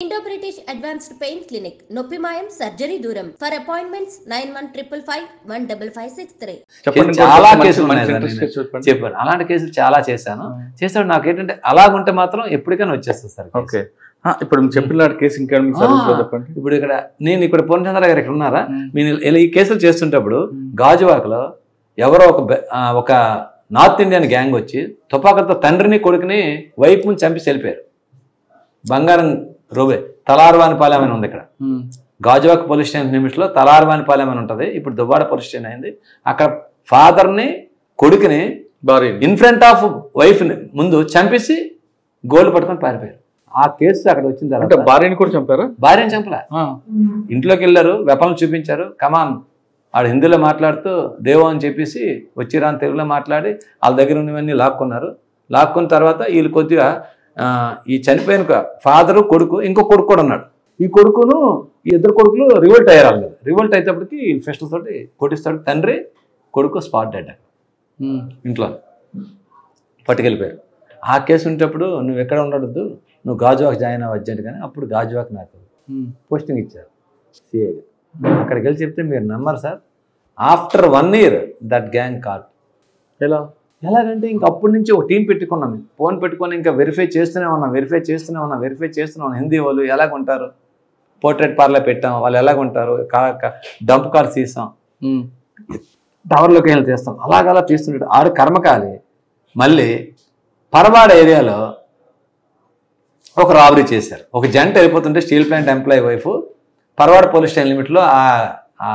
Indo-British Advanced Pain Clinic, Noppimayam Surgery Duram. For appointments 9155515563. చాలా కేసులు చెప్పాను. అలాంటి కేసులు చాలా చేశాను. చేసాడు నాకు ఏంటంటే అలాగుంటే మాత్రం ఎప్పటికైనా వచ్చేస్తుంది సార్. ఓకే, ఇప్పుడు చెప్పిన కేసు ఇంకా చెప్పండి. ఇప్పుడు నేను ఇక్కడ పూర్ణచంద్ర గారు ఇక్కడ ఉన్నారా, నేను ఇలా ఈ కేసులు చేస్తుంటప్పుడు గాజువాకలో ఎవరో ఒక నార్త్ ఇండియన్ గ్యాంగ్ వచ్చి తుపాకులతో తండ్రిని కొడుకుని వైపు నుంచి చంపి వెళ్ళిపోయారు. బంగారం రోబే తలార్వానిపాలెం అని ఉంది ఇక్కడ. గాజువాక పోలీస్ స్టేషన్ లిమిట్స్లో తలార్వానిపాలెం అని ఉంటుంది. ఇప్పుడు దువ్వాడ పోలీస్ స్టేషన్ అయింది. అక్కడ ఫాదర్ని కొడుకుని ఇన్ ఫ్రంట్ ఆఫ్ వైఫ్ని ముందు చంపేసి గోల్డ్ పట్టుకొని పారిపోయారు. ఆ కేసు అక్కడ వచ్చిన తర్వాత భార్యని కూడా చంపారు. భార్యని చంపలే, ఇంట్లోకి వెళ్ళారు, వెపన్లు చూపించారు. కమాన్ ఆడు హిందీలో మాట్లాడుతూ దేవో అని చెప్పేసి వచ్చిరాని తెలుగులో మాట్లాడి వాళ్ళ దగ్గర ఉన్నవన్నీ లాక్కున్నారు. లాక్కున్న తర్వాత వీళ్ళు కొద్దిగా ఈ చనిపోయిన ఫాదరు కొడుకు ఇంకో కొడుకు కూడా ఉన్నాడు. ఈ కొడుకును ఈ ఇద్దరు కొడుకులు రివోల్ట్ అయ్యారు. కదా రివోల్ట్ అయినప్పటికీ ఫెస్టల్ తోటి కొట్టిస్తాడు. తండ్రి కొడుకు స్పాట్ డెడ్ ఇంట్లో పట్టుకెళ్ళిపోయారు. ఆ కేసు ఉండేటప్పుడు నువ్వు ఎక్కడ ఉండద్దు, నువ్వు గాజువాక్ జాయిన్ అవ్వచ్చు కానీ అప్పుడు గాజువాక్ నాకు పోస్టింగ్ ఇచ్చారు సిఐగా. అక్కడికి వెళ్ళి చెప్తే మీరు నమ్మరు sir, after 1 year that gang caught. ఎలాగంటే ఇంక అప్పటి నుంచి ఒక టీం పెట్టుకున్నాం, ఫోన్ పెట్టుకొని ఇంకా వెరిఫై చేస్తూనే ఉన్నాం. హిందీ వాళ్ళు ఎలాగుంటారు, పోర్ట్రేట్ పార్లర్ పెట్టాం, వాళ్ళు ఎలాగుంటారు, డంప్ కార్ తీసాం, టవర్లోకి వెళ్ళి తీస్తాం, అలాగలా తీస్తుంటాడు. ఆడు కర్మకాలి. మళ్ళీ పరవాడ ఏరియాలో ఒక రాబరీ చేశారు. ఒక జంట వెళ్ళిపోతుంటే steel plant employee wife Paravada police station లిమిట్లో ఆ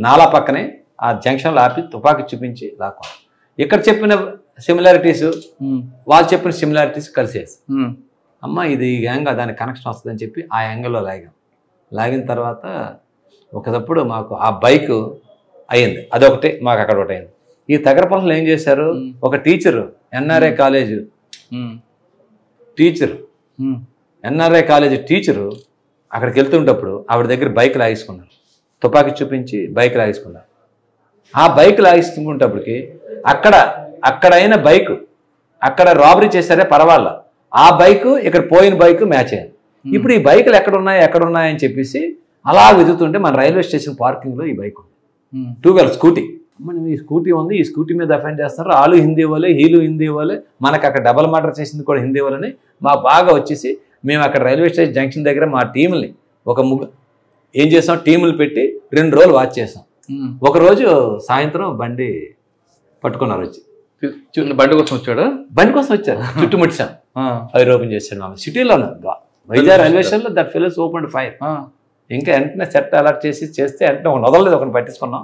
నాలా పక్కనే ఆ జంక్షన్లో ఆపి తుపాకీ చూపించి లాక్కున్నాం. ఇక్కడ చెప్పిన సిమిలారిటీస్ వాళ్ళు చెప్పిన సిమిలారిటీస్ కలిసేసి అమ్మ ఇది ఈ యాంగ్ దానికి కనెక్షన్ వస్తుందని చెప్పి ఆ యాంగిల్లో లాగిన తర్వాత ఒకప్పుడు మాకు ఆ బైక్ అయ్యింది. అదొకటి మాకు అక్కడ ఒకటి అయింది. ఈ తగరపల్లిలో ఏం చేశారు, ఒక టీచరు ఎన్ఆర్ఐ కాలేజ్ టీచరు అక్కడికి వెళ్తుంటప్పుడు ఆవిడ దగ్గర బైక్ లాగేసుకున్నారు. తుపాకీ చూపించి బైక్ లాగేసుకున్నారు. ఆ బైక్ లాగేసుకుంటప్పటికి అక్కడైన బైక్ అక్కడ రాబరీ చేశారే పర్వాలా, ఆ బైక్ ఇక్కడ పోయిన బైక్ మ్యాచ్ అయ్యింది. ఇప్పుడు ఈ బైకులు ఎక్కడున్నాయని చెప్పేసి అలా వెతుకుతుంటే మన రైల్వే స్టేషన్ పార్కింగ్లో ఈ బైక్ ఉంది, 2 స్కూటీ. ఈ స్కూటీ ఉంది, ఈ స్కూటీ మీద అఫెండ్ చేస్తారు. వాళ్ళు హిందీ వాళ్ళే, వీళ్ళు హిందీ వాళ్ళే, మనకు అక్కడ డబల్ మర్డర్ చేసింది కూడా హిందీ వాళ్ళని. మా బాగా వచ్చేసి మేము అక్కడ రైల్వే స్టేషన్ జంక్షన్ దగ్గర మా టీంని ఏం చేసాం, టీములు పెట్టి 2 రోజులు వాచ్ చేసాం. ఒకరోజు సాయంత్రం బండి పట్టుకున్నారు. వచ్చి బండి కోసం వచ్చారు, చుట్టుముట్టాం, ఫైర్ ఓపెన్ చేశాడు. సిటీలో వైజాగ్ రైల్వే స్టేషన్లో దట్ ఫెలోస్ ఓపెన్ ఫైర్. ఇంకా వెంటనే సెట్ అలర్ట్ చేస్తే వెంటనే ఒక నొదలలేదు, ఒకటి పట్టించుకున్నాం.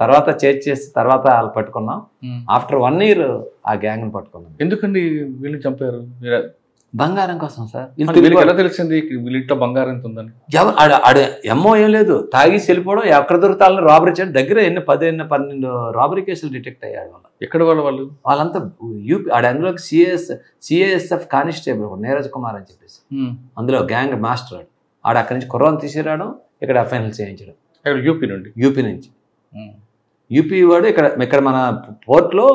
తర్వాత చేసి తర్వాత వాళ్ళు పట్టుకున్నాం. ఆఫ్టర్ 1 year ఆ గ్యాంగ్ని పట్టుకున్నాం. ఎందుకండి వీళ్ళని చంపారు? బంగారం కోసం సార్. ఎలా తెలిసింది వీళ్ళింట్లో బంగారం ఎంత ఉందని? ఎమ్మో ఏం లేదు, తాగేసి వెళ్ళిపోవడం, ఎక్కడ దొరుకుతాలని రాబరీ చేయడం. దగ్గర 12 రాబరీ కేసులు డిటెక్ట్ అయ్యాడు. ఎక్కడ వాళ్ళంతా యూపీ. అందులోకి సిఏఎస్ఎఫ్ కానిస్టేబుల్ నీరజ్ కుమార్ అని చెప్పేసి అందులో గ్యాంగ్ మాస్టర్. అక్కడి నుంచి కుర్రాన్ని తీసుకురావడం, ఇక్కడ ఎఫ్ఐఎల్ చేయించడం. యూపీ నుంచి యూపీ వాడు ఇక్కడ మన పోర్ట్లో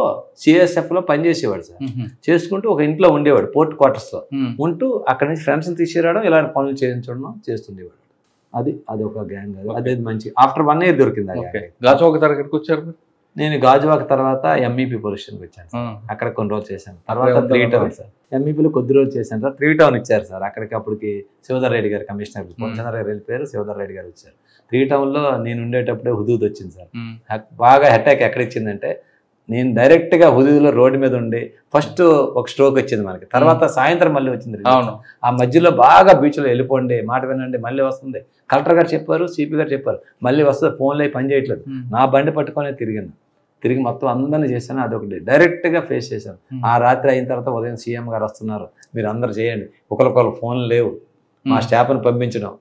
సిఎస్ఎఫ్లో పనిచేసేవాడు సార్. చేసుకుంటూ ఒక ఇంట్లో ఉండేవాడు, పోర్ట్ క్వార్టర్స్లో ఉంటూ అక్కడి నుంచి ఫ్రెండ్స్ని తీసుకురావడం, ఇలాంటి పనులు చేస్తుండేవాడు. అది ఒక గ్యాంగ్. అదే మంచి ఆఫ్టర్ 1 year దొరికింది. గాజువాక దగ్గరికి వచ్చారు. నేను గాజువాక తర్వాత ఎంఈపీ పోలీస్ స్టేషన్కి వచ్చాను. అక్కడ కొన్ని రోజులు చేశాను. తర్వాత 3 town సార్. ఎంఈపీలో కొద్ది రోజులు చేశాను సార్. 3 town ఇచ్చారు సార్. అప్పటికి శివధర్ రెడ్డి గారు కమిషనర్, పూర్ణచంద్ర గారు వెళ్ళిపోయారు, శివధర్ రెడ్డి గారు వచ్చారు. 3 townలో నేను ఉండేటప్పుడే హుదూద్ వచ్చింది సార్. బాగా అటాక్ ఎక్కడ ఇచ్చిందంటే, నేను డైరెక్ట్గా హుదూద్లో రోడ్డు మీద ఉండి ఫస్ట్ ఒక స్ట్రోక్ వచ్చింది మనకి. తర్వాత సాయంత్రం మళ్ళీ వచ్చింది. ఆ మధ్యలో బాగా బీచ్లో వెళ్ళిపోండి, మాట వినండి, మళ్ళీ వస్తుంది. కలెక్టర్ గారు చెప్పారు, సిపి గారు చెప్పారు, మళ్ళీ వస్తుంది, ఫోన్లో పని చేయట్లేదు. నా బండి పట్టుకొని తిరిగి మొత్తం అందరినీ చేశాను. అదొకటి డైరెక్ట్గా ఫేస్ చేశాను. ఆ రాత్రి అయిన తర్వాత ఉదయం సీఎం గారు వస్తున్నారు, మీరు అందరు చేయండి, ఒకరికొకరు ఫోన్లు లేవు, మా స్టాఫ్ని పిలిపించడం.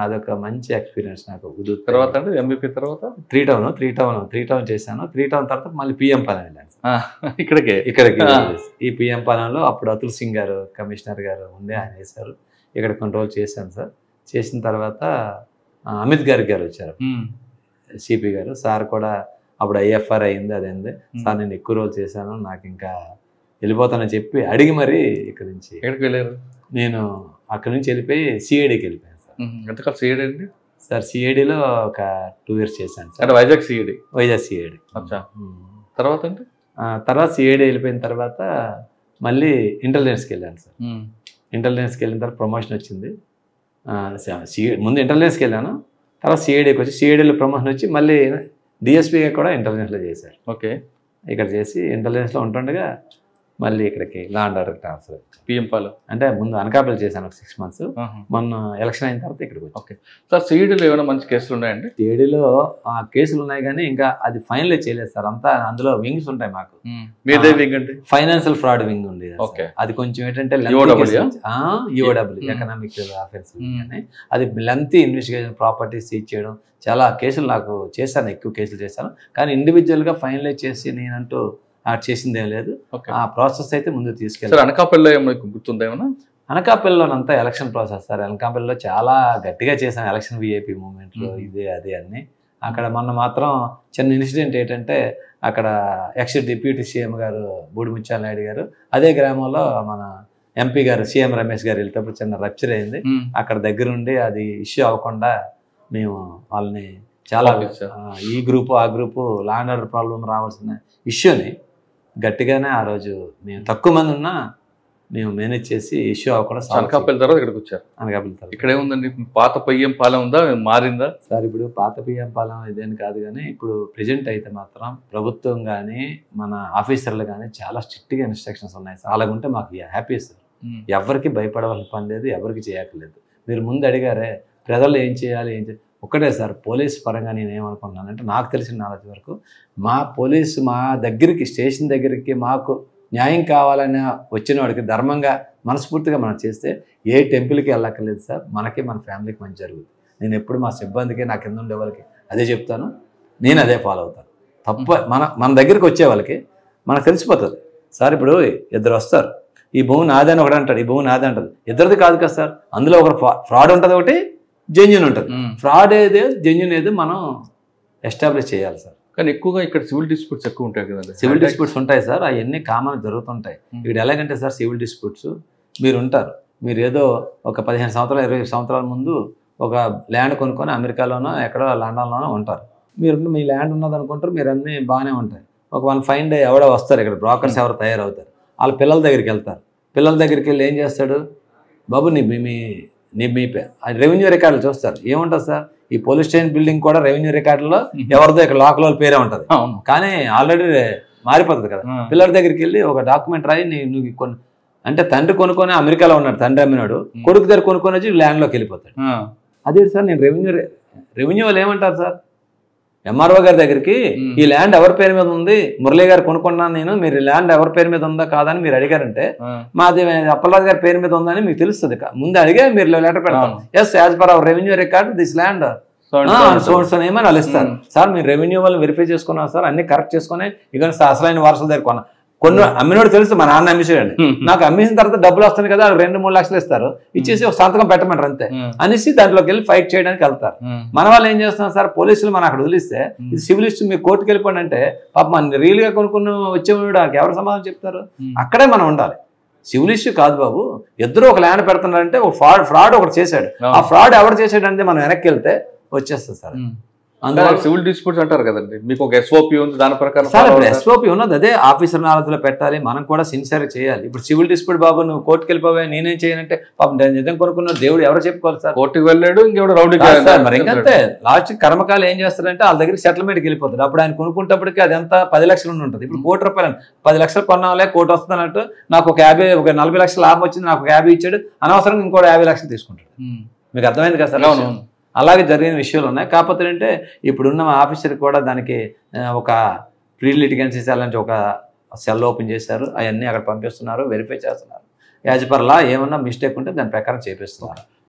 అదొక మంచి ఎక్స్పీరియన్స్ నాకు. తర్వాత అంటే ఎంబీపీ తర్వాత 3 town చేశాను. 3 town తర్వాత మళ్ళీ పిఎం పాలెం వెళ్ళాను. ఇక్కడికి ఈ పిఎం పాలెంలో అప్పుడు అతుల్ సింగ్ గారు కమిషనర్ గారు ఉండే, ఆయన వేశారు. ఇక్కడ కొన్ని రోజులు చేశాను సార్. చేసిన తర్వాత అమిత్ గారు వచ్చారు, సిపి గారు. సార్ కూడా అప్పుడు ఐఎఫ్ఆర్ అయింది, అదేంది సార్ నేను ఎక్కువ రోజులు చేశాను, నాకు ఇంకా వెళ్ళిపోతానని చెప్పి అడిగి మరీ ఇక్కడి నుంచి. ఎక్కడికి వెళ్ళారు? నేను అక్కడ నుంచి వెళ్ళిపోయి సిఐడికి వెళ్ళిపోయాను సార్. ఎంతకాలం సిఐడి అండి సార్? సిఐడిలో ఒక 2 years చేశాను సార్. అంటే వైజాగ్ సిఐడి. వైజాగ్ సిఐడి. తర్వాత అంటే తర్వాత సిఐడి వెళ్ళిపోయిన తర్వాత మళ్ళీ ఇంటెలిజెన్స్కి వెళ్ళాను సార్. ఇంటెలిజెన్స్కి వెళ్ళిన తర్వాత ప్రమోషన్ వచ్చింది. ముందు ఇంటెలిజెన్స్కి వెళ్ళాను, తర్వాత సిఐడికి వచ్చి సిఐడిలో ప్రమోషన్ వచ్చి మళ్ళీ డిఎస్పీగా కూడా ఇంటెలిజెన్స్లో చేశారు. ఓకే. ఇక్కడ చేసి ఇంటెలిజెన్స్లో ఉంటుండగా మళ్ళీ ఇక్కడికి law and order transfer. PM Palem అంటే ముందు అనకాపల్లి చేశాను ఒక 6 months. మొన్న ఎలక్షన్ అయిన తర్వాత ఇక్కడికి వచ్చి. ఓకే సార్, సిఐడిలో ఏమైనా మంచి కేసులు ఉన్నాయండి? సిఐడిలో కేసులు ఉన్నాయి కానీ ఇంకా అది ఫైనలైజ్ చేయలేదు సార్. అంతా అందులో వింగ్స్ ఉంటాయి మాకు. మీదే వింగ్ అండి? ఫైనాన్షియల్ ఫ్రాడ్ వింగ్ ఉంది. ఓకే. అది కొంచెం ఏంటంటే ఈఓడబ్ల్యూ ఎకనామిక్ అఫేర్స్ అని, అది లెంతీ ఇన్వెస్టిగేషన్, ప్రాపర్టీ సీజ్ చేయడం, చాలా కేసులు నాకు చేశాను, ఎక్కువ కేసులు చేశాను. కానీ ఇండివిజువల్గా ఫైనలైజ్ చేసి నేనంటూ చేసింది ఏం లేదు. ఆ ప్రాసెస్ అయితే ముందు తీసుకెళ్ళి. అనకాపల్లిలో ఏమైనా గుర్తుందా ఏమన్నా? అనకాపల్లిలోనంతా ఎలక్షన్ ప్రాసెస్ సార్. అనకాపల్లిలో చాలా గట్టిగా చేశాను ఎలక్షన్ విఐపి మూమెంట్లో, ఇదే అదే అన్ని. అక్కడ మొన్న మాత్రం చిన్న ఇన్సిడెంట్ ఏంటంటే, అక్కడ ఎక్స్ డిప్యూటీ సీఎం గారు బూడిముత్యాల నాయుడు గారు అదే గ్రామంలో మన ఎంపీ గారు సీఎం రమేష్ గారు వెళ్తేప్పుడు చిన్న రప్చర్ అయింది. అక్కడ దగ్గరుండి అది ఇష్యూ అవ్వకుండా మేము వాళ్ళని చాలా ఈ గ్రూపు ఆ group law and order problem రావాల్సిన ఇష్యూని గట్టిగానే ఆ రోజు మేము తక్కువ మంది ఉన్నా మేము మేనేజ్ చేసి ఇష్యూ అవ్వకుండా. అనకాపల్లి తర్వాత ఇక్కడికి వచ్చారు. అనకాపల్లి తర్వాత ఇక్కడ ఏముందండి, పాత పిఎం పాలెం ఉందా, మారిందా సార్? ఇప్పుడు పాత పిఎం పాలెం ఇదేని కాదు కానీ ఇప్పుడు ప్రెజెంట్ అయితే మాత్రం ప్రభుత్వం కానీ మన ఆఫీసర్లు కానీ చాలా స్ట్రిక్ట్గా ఇన్స్ట్రక్షన్స్ ఉన్నాయి సార్. అలాగుంటే మాకు హ్యాపీ సార్. ఎవరికి భయపడవలసిన పని లేదు, ఎవరికి చేయక్కర్లేదు. మీరు ముందు అడిగారే ప్రజలు ఏం చేయాలి ఏం చేయాలి, ఒకటే సార్. పోలీస్ పరంగా నేను ఏమనుకున్నానంటే, నాకు తెలిసిన నాలెడ్జ్ వరకు మా పోలీసు మా దగ్గరికి స్టేషన్ దగ్గరికి మాకు న్యాయం కావాలని వచ్చిన వాడికి ధర్మంగా మనస్ఫూర్తిగా మనం చేస్తే ఏ టెంపుల్కి వెళ్ళక్కర్లేదు సార్. మనకి మన ఫ్యామిలీకి మంచి జరుగుతుంది. నేను ఎప్పుడు మా సిబ్బందికి నా కింద ఉండే వాళ్ళకి అదే చెప్తాను, నేను అదే ఫాలో అవుతాను. మన దగ్గరికి వచ్చే వాళ్ళకి మనకు తెలిసిపోతుంది సార్. ఇప్పుడు ఇద్దరు వస్తారు, ఈ భూమి నాదే అని ఒకటి అంటాడు, ఈ భూమి నాదే అంటారు. ఇద్దరిది కాదు కదా సార్. అందులో ఒక ఫ్రాడ్ ఉంటుంది, ఒకటి జెన్యూన్ ఉంటుంది. ఫ్రాడ్ ఏదో జెన్యూన్ ఏదో మనం ఎస్టాబ్లిష్ చేయాలి సార్. కానీ ఎక్కువగా ఇక్కడ సివిల్ డిస్ప్యూట్స్ ఎక్కువ ఉంటాయి కదండి. సివిల్ డిస్ప్యూట్స్ ఉంటాయి సార్, అవన్నీ కామన్ జరుగుతుంటాయి. ఇక్కడ ఎలాగంటే సార్, సివిల్ డిస్ప్యూట్స్ మీరు ఉంటారు, మీరు ఏదో ఒక 15 సంవత్సరాలు 20 సంవత్సరాల ముందు ఒక ల్యాండ్ కొనుక్కొని అమెరికాలోనో ఎక్కడో లండన్లోనో ఉంటారు. మీరు మీ ల్యాండ్ ఉన్నది అనుకుంటారు, మీరు అన్నీ బాగానే ఉంటాయి. ఒక 1 fine day ఎవడో వస్తారు, ఇక్కడ బ్రోకర్స్ ఎవరు తయారవుతారు, వాళ్ళ పిల్లల దగ్గరికి వెళ్తారు. పిల్లల దగ్గరికి వెళ్ళి ఏం చేస్తాడు, బాబు మీ రెవెన్యూ రికార్డులు చూస్తారు. ఏముంటుంది సార్, ఈ పోలీస్ స్టేషన్ బిల్డింగ్ కూడా రెవెన్యూ రికార్డులో ఎవరిదో ఇక్కడ లోకల్ పేరే ఉంటుంది, కానీ ఆల్రెడీ మారిపోతుంది కదా. పిల్లల దగ్గరికి వెళ్ళి ఒక డాక్యుమెంట్ రాయి, నువ్వు కొన్ని అంటే తండ్రి కొనుక్కొని అమెరికాలో ఉన్నాడు, తండ్రి అమ్మినాడు, కొడుకు దగ్గర కొనుక్కొని వచ్చి ల్యాండ్లోకి వెళ్ళిపోతాడు. అదే సార్, నేను రెవెన్యూ వాళ్ళు ఏమంటారు సార్, ఎంఆర్ఓ గారి దగ్గరికి ఈ ల్యాండ్ ఎవరి పేరు మీద ఉంది, మురళీ గారు కొనుక్కున్నాను నేను, మీరు ల్యాండ్ ఎవరి పేరు మీద ఉందా కాదని మీరు అడిగారంటే, మాది అప్పలరాజు గారి పేరు మీద ఉందని మీకు తెలుస్తుంది. ముందు అడిగే మీరు లెటర్ పెడతారు, yes as per our revenue record this land source ఏమని వాళ్ళు ఇస్తారు. సార్ మీరు రెవెన్యూ వాళ్ళు వెరిఫై చేసుకున్నాం సార్, అన్ని కరెక్ట్ చేసుకుని ఇక అసలైన వారసుల దగ్గర కొన్నా. కొన్ని అమ్మినోడు తెలుసు, మా నాన్న అమ్మేసాడండి, నాకు అమ్మేసిన తర్వాత డబ్బులు వస్తుంది కదా, 2-3 లక్షలు ఇస్తారు, ఇచ్చేసి ఒక సంతకం పెట్టమంటారు అంతే అనేసి దాంట్లోకి వెళ్ళి ఫైట్ చేయడానికి వెళ్తారు. మన వాళ్ళు ఏం చేస్తున్నారు సార్, పోలీసులు మనం అక్కడ వదిలిస్తే ఇది సివిల్ ఇష్యూ, మీరు కోర్టుకు వెళ్ళిపోండి అంటే పాప మన రియల్ గా కొనుక్కున్న వచ్చేవాడు ఎవరు సమాధానం చెప్తారు. అక్కడే మనం ఉండాలి. సివిల్ ఇష్యూ కాదు బాబు, ఇద్దరు ఒక ల్యాండ్ పెడుతున్నారంటే ఒక ఫ్రాడ్ ఒకటి చేశాడు, ఆ ఫ్రాడ్ ఎవరు చేశాడంటే మనం వెనక్కి వెళ్తే వచ్చేస్తుంది సార్. అందువల్ల సివిల్ డిస్ప్యూట్స్ అంటారు కదండి, మీకు ఒక ఎస్ఓపి ఉంది, దాని ప్రకారం సార్ ఇప్పుడు ఎస్ఓపి ఉన్నది, అదే ఆఫీసర్ నాలెడ్జ్లో పెట్టాలి, మనం కూడా సిన్సియర్ చేయాలి. ఇప్పుడు సివిల్ డిస్ప్యూట్ బాబు నువ్వు కోర్టుకు వెళ్ళిపోవా, నేనేం చేయనంటే పాపం నిజం కొనుక్కున్న దేవుడు ఎవరు చెప్పుకోవాలి సార్. కోర్టుకు వెళ్ళాడు, ఇంకెవడు రౌడీ మరి ఇంకంతే. లాస్ట్ కర్మకాలు ఏం చేస్తారంటే వాళ్ళ దగ్గర సెటిల్మెంట్కి వెళ్ళిపోతారు. అప్పుడు ఆయన కొనుక్కుంటప్పటికి అది ఎంత 10 లక్షలు ఉంటుంది. ఇప్పుడు ₹1,00,000 10 లక్షలు కొన్నాలే, కోటి వస్తున్నట్టు నాకు ఒక 40 లక్షలు లాభం వచ్చింది, నాకు 50 ఇచ్చాడు, అనవసరంగా ఇంకో 50 లక్షలు తీసుకుంటాడు. మీకు అర్థమైంది కదా సార్. అలాగే జరిగిన విషయాలు ఉన్నాయి. కాకపోతే అంటే ఇప్పుడున్న ఆఫీసర్ కూడా దానికి ఒక ప్రీ లిటిగెన్సీ సెల్ అంటే ఒక సెల్ ఓపెన్ చేశారు, అవన్నీ అక్కడ పంపిస్తున్నారు, వెరిఫై చేస్తున్నారు. యాజ్ పర్ లా ఏమన్నా మిస్టేక్ ఉంటే దాని ప్రకారం చేపిస్తున్నారు.